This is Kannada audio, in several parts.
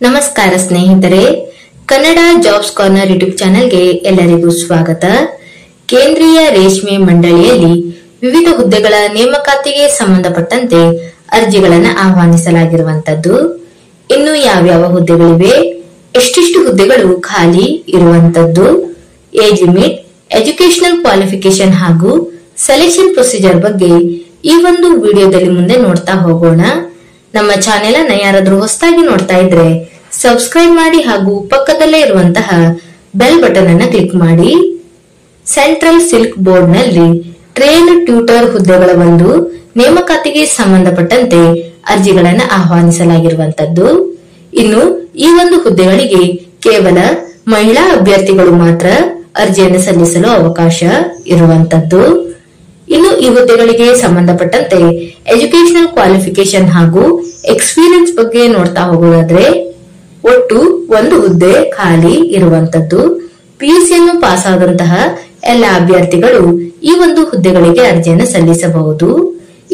ನಮಸ್ಕಾರ ಸ್ನೇಹಿತರೆ, ಕನ್ನಡ ಜಾಬ್ಸ್ ಕಾರ್ನರ್ ಯೂಟ್ಯೂಬ್ ಚಾನೆಲ್ಗೆ ಎಲ್ಲರಿಗೂ ಸ್ವಾಗತ. ಕೇಂದ್ರೀಯ ರೇಷ್ಮೆ ಮಂಡಳಿಯಲ್ಲಿ ವಿವಿಧ ಹುದ್ದೆಗಳ ನೇಮಕಾತಿಗೆ ಸಂಬಂಧಪಟ್ಟಂತೆ ಅರ್ಜಿಗಳನ್ನು ಆಹ್ವಾನಿಸಲಾಗಿರುವಂತದ್ದು. ಇನ್ನು ಯಾವ್ಯಾವ ಹುದ್ದೆಗಳಿವೆ, ಎಷ್ಟೆಷ್ಟು ಹುದ್ದೆಗಳು ಖಾಲಿ ಇರುವಂತದ್ದು, ಏಜ್ ಲಿಮಿಟ್, ಎಜುಕೇಶನಲ್ ಕ್ವಾಲಿಫಿಕೇಶನ್ ಹಾಗೂ ಸೆಲೆಕ್ಷನ್ ಪ್ರೊಸೀಜರ್ ಬಗ್ಗೆ ಈ ಒಂದು ವಿಡಿಯೋದಲ್ಲಿ ಮುಂದೆ ನೋಡ್ತಾ ಹೋಗೋಣ. ನಮ್ಮ ಚಾನೆಲ್ ಅನ್ನ ಯಾರಾದ್ರೂ ಹೊಸದಾಗಿ ನೋಡ್ತಾ ಇದ್ರೆ ಸಬ್ಸ್ಕ್ರೈಬ್ ಮಾಡಿ ಹಾಗೂ ಪಕ್ಕದಲ್ಲೇ ಇರುವಂತಹ ಬೆಲ್ ಬಟನ್ ಅನ್ನು ಕ್ಲಿಕ್ ಮಾಡಿ. ಸೆಂಟ್ರಲ್ ಸಿಲ್ಕ್ ಬೋರ್ಡ್ ನಲ್ಲಿ ಟ್ರೇನ್ ಟ್ಯೂಟರ್ ಹುದ್ದೆಗಳ ಒಂದು ನೇಮಕಾತಿಗೆ ಸಂಬಂಧಪಟ್ಟಂತೆ ಅರ್ಜಿಗಳನ್ನು ಆಹ್ವಾನಿಸಲಾಗಿರುವಂತದ್ದು. ಇನ್ನು ಈ ಒಂದು ಹುದ್ದೆಗಳಿಗೆ ಕೇವಲ ಮಹಿಳಾ ಅಭ್ಯರ್ಥಿಗಳು ಮಾತ್ರ ಅರ್ಜಿಯನ್ನು ಸಲ್ಲಿಸಲು ಅವಕಾಶ ಇರುವಂತದ್ದು. ಇನ್ನು ಈ ಹುದ್ದೆಗಳಿಗೆ ಸಂಬಂಧಪಟ್ಟಂತೆ ಎಜುಕೇಶನಲ್ ಕ್ವಾಲಿಫಿಕೇಶನ್ ಹಾಗೂ ಎಕ್ಸ್ಪೀರಿಯನ್ಸ್ ಬಗ್ಗೆ ನೋಡ್ತಾ ಹೋಗೋದಾದ್ರೆ ಒಟ್ಟು ಒಂದು ಹುದ್ದೆ ಖಾಲಿ ಇರುವಂತದ್ದು. ಪಿಯುಸಿಯನ್ನು ಪಾಸ್ ಆದಂತಹ ಎಲ್ಲ ಅಭ್ಯರ್ಥಿಗಳು ಈ ಒಂದು ಹುದ್ದೆಗಳಿಗೆ ಅರ್ಜಿಯನ್ನು ಸಲ್ಲಿಸಬಹುದು.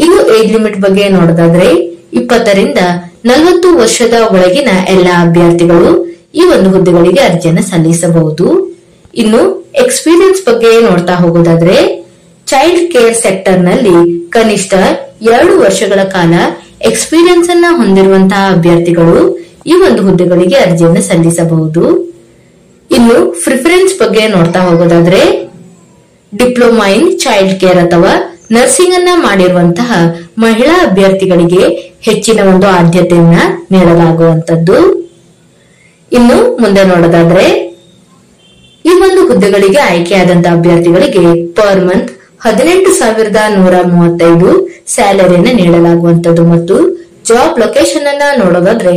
ಇನ್ನು ಏಜ್ ಲಿಮಿಟ್ ಬಗ್ಗೆ ನೋಡೋದಾದ್ರೆ 20 ರಿಂದ 40 ವರ್ಷದ ಒಳಗಿನ ಎಲ್ಲ ಅಭ್ಯರ್ಥಿಗಳು ಈ ಒಂದು ಹುದ್ದೆಗಳಿಗೆ ಅರ್ಜಿಯನ್ನು ಸಲ್ಲಿಸಬಹುದು. ಇನ್ನು ಎಕ್ಸ್ಪೀರಿಯನ್ಸ್ ಬಗ್ಗೆ ನೋಡ್ತಾ ಹೋಗೋದಾದ್ರೆ ಚೈಲ್ಡ್ ಕೇರ್ ಸೆಕ್ಟರ್ ನಲ್ಲಿ ಕನಿಷ್ಠ 2 ವರ್ಷಗಳ ಕಾಲ ಎಕ್ಸ್ಪೀರಿಯನ್ಸ್ ಅನ್ನ ಹೊಂದಿರುವಂತಹ ಅಭ್ಯರ್ಥಿಗಳು ಈ ಒಂದು ಹುದ್ದೆಗಳಿಗೆ ಅರ್ಜಿಯನ್ನು ಸಲ್ಲಿಸಬಹುದು. ಇನ್ನು ಪ್ರಿಫರೆನ್ಸ್ ಬಗ್ಗೆ ನೋಡ್ತಾ ಹೋಗೋದಾದ್ರೆ ಡಿಪ್ಲೊಮಾ ಇನ್ ಚೈಲ್ಡ್ ಕೇರ್ ಅಥವಾ ನರ್ಸಿಂಗ್ ಅನ್ನ ಮಾಡಿರುವಂತಹ ಮಹಿಳಾ ಅಭ್ಯರ್ಥಿಗಳಿಗೆ ಹೆಚ್ಚಿನ ಒಂದು ಆದ್ಯತೆಯನ್ನ ನೀಡಲಾಗುವಂತದ್ದು. ಇನ್ನು ಮುಂದೆ ನೋಡೋದಾದ್ರೆ ಈ ಒಂದು ಹುದ್ದೆಗಳಿಗೆ ಆಯ್ಕೆಯಾದಂತಹ ಅಭ್ಯರ್ಥಿಗಳಿಗೆ ಪರ್ ಮಂತ್ 18,135 ಸ್ಯಾಲರಿಯನ್ನು ನೀಡಲಾಗುವಂತದ್ದು ಮತ್ತು ಜಾಬ್ ಲೊಕೇಶನ್ ಅನ್ನ ನೋಡೋದಾದ್ರೆ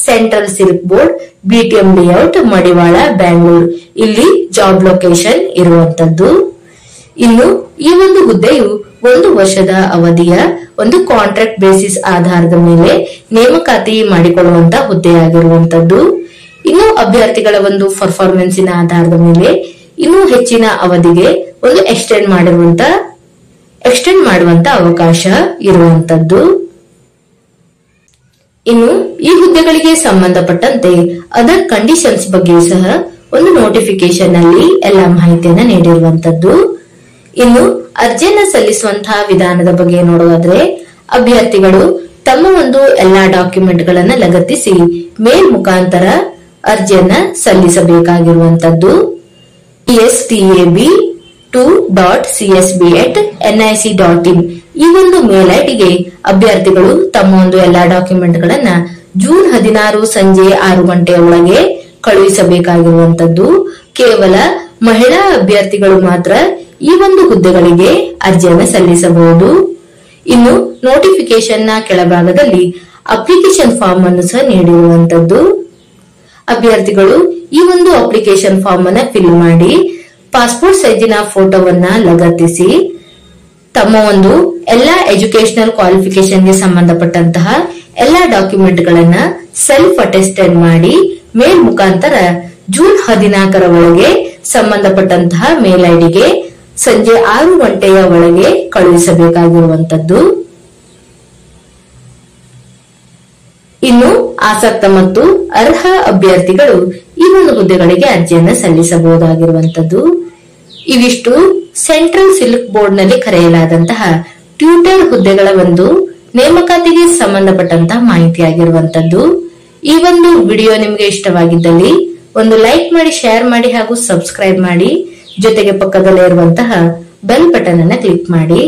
central silk board, BTM layout, Madiwala, Bangalore ಇಲ್ಲಿ ಜಾಬ್ ಲೊಕೇಶನ್ ಇರುವಂತದ್ದು. ಇನ್ನು ಈ ಒಂದು ಹುದ್ದೆಯು 1 ವರ್ಷದ ಅವಧಿಯ ಒಂದು ಕಾಂಟ್ರಾಕ್ಟ್ ಬೇಸಿಸ್ ಆಧಾರದ ಮೇಲೆ ನೇಮಕಾತಿ ಮಾಡಿಕೊಳ್ಳುವಂತಹ ಹುದ್ದೆಯಾಗಿರುವಂತದ್ದು. ಇನ್ನು ಅಭ್ಯರ್ಥಿಗಳ ಒಂದು ಪರ್ಫಾರ್ಮೆನ್ಸಿನ ಆಧಾರದ ಮೇಲೆ ಇನ್ನೂ ಹೆಚ್ಚಿನ ಅವಧಿಗೆ ಒಂದು ಎಕ್ಸ್ಟೆಂಡ್ ಮಾಡುವಂತ ಅವಕಾಶ ಇರುವಂತದ್ದು. ಇನ್ನು ಈ ಹುದ್ದೆಗಳಿಗೆ ಸಂಬಂಧಪಟ್ಟಂತೆ ಅದರ್ ಕಂಡೀಷನ್ಸ್ ಬಗ್ಗೆ ಸಹ ಒಂದು ನೋಟಿಫಿಕೇಶನ್ ನಲ್ಲಿ ಎಲ್ಲಾ ಮಾಹಿತಿಯನ್ನ ನೀಡಿರುವಂತದ್ದು. ಇನ್ನು ಅರ್ಜಿಯನ್ನ ಸಲ್ಲಿಸುವಂತಹ ವಿಧಾನದ ಬಗ್ಗೆ ನೋಡೋದಾದ್ರೆ ಅಭ್ಯರ್ಥಿಗಳು ತಮ್ಮ ಒಂದು ಎಲ್ಲಾ ಡಾಕ್ಯುಮೆಂಟ್ ಗಳನ್ನ ಲಗತ್ತಿಸಿ ಮೇಲ್ ಮುಖಾಂತರ ಅರ್ಜಿಯನ್ನ ಸಲ್ಲಿಸಬೇಕಾಗಿರುವಂತದ್ದು. estab2.csb@nic.in ಈ ಒಂದು ಮೇಲ್ ಐಡಿಗೆ ಅಭ್ಯರ್ಥಿಗಳು ತಮ್ಮ ಒಂದು ಎಲ್ಲಾ ಡಾಕ್ಯುಮೆಂಟ್ ಗಳನ್ನ ಜೂನ್ 16 ಸಂಜೆ 6 ಗಂಟೆಯ ಒಳಗೆ ಕಳುಹಿಸಬೇಕಾಗಿರುವಂತದ್ದು. ಕೇವಲ ಮಹಿಳಾ ಅಭ್ಯರ್ಥಿಗಳು ಮಾತ್ರ ಈ ಒಂದು ಹುದ್ದೆಗಳಿಗೆ ಅರ್ಜಿಯನ್ನು ಸಲ್ಲಿಸಬಹುದು. ಇನ್ನು ನೋಟಿಫಿಕೇಶನ್ ನ ಕೆಳಭಾಗದಲ್ಲಿ ಅಪ್ಲಿಕೇಶನ್ ಫಾರ್ಮ್ ಅನ್ನು ಸಹ ನೀಡಿರುವಂತದ್ದು. ಅಭ್ಯರ್ಥಿಗಳು ಈ ಒಂದು ಅಪ್ಲಿಕೇಶನ್ ಫಾರ್ಮ್ ಅನ್ನ ಫಿಲ್ ಮಾಡಿ ಪಾಸ್ಪೋರ್ಟ್ ಸೈಜಿನ ಫೋಟೋವನ್ನ ಲಗತ್ತಿಸಿ ತಮ್ಮ ಒಂದು ಎಲ್ಲಾ ಎಜುಕೇಶನಲ್ ಕ್ವಾಲಿಫಿಕೇಶನ್ ಗೆ ಸಂಬಂಧಪಟ್ಟಂತಹ ಎಲ್ಲಾ ಡಾಕ್ಯುಮೆಂಟ್ ಗಳನ್ನ ಸೆಲ್ಫ್ ಅಟೆಸ್ಟೆಡ್ ಮಾಡಿ ಮೇಲ್ ಮುಖಾಂತರ ಜೂನ್ 14 ಒಳಗೆ ಸಂಬಂಧಪಟ್ಟಂತಹ ಮೇಲ್ ಐಡಿಗೆ ಸಂಜೆ 6 ಗಂಟೆಯ ಒಳಗೆ ಕಳುಹಿಸಬೇಕಾಗಿರುವಂತದ್ದು. ಇನ್ನು ಆಸಕ್ತ ಮತ್ತು ಅರ್ಹ ಅಭ್ಯರ್ಥಿಗಳು ಈ ಒಂದು ಹುದ್ದೆಗಳಿಗೆ ಅರ್ಜಿಯನ್ನು ಸಲ್ಲಿಸಬಹುದಾಗಿರುವಂತದ್ದು. ಇವಿಷ್ಟು ಸೆಂಟ್ರಲ್ ಸಿಲ್ಕ್ ಬೋರ್ಡ್ ನಲ್ಲಿ ಕರೆಯಲಾದಂತಹ ಟ್ಯೂಟರ್ ಹುದ್ದೆಗಳ ಒಂದು ನೇಮಕಾತಿಗೆ ಸಂಬಂಧಪಟ್ಟಂತಹ ಮಾಹಿತಿಯಾಗಿರುವಂತದ್ದು. ಈ ಒಂದು ವಿಡಿಯೋ ನಿಮಗೆ ಇಷ್ಟವಾಗಿದ್ದಲ್ಲಿ ಒಂದು ಲೈಕ್ ಮಾಡಿ, ಶೇರ್ ಮಾಡಿ ಹಾಗೂ ಸಬ್ಸ್ಕ್ರೈಬ್ ಮಾಡಿ. ಜೊತೆಗೆ ಪಕ್ಕದಲ್ಲೇ ಇರುವಂತಹ ಬೆಲ್ ಬಟನ್ ಅನ್ನ ಕ್ಲಿಕ್ ಮಾಡಿ.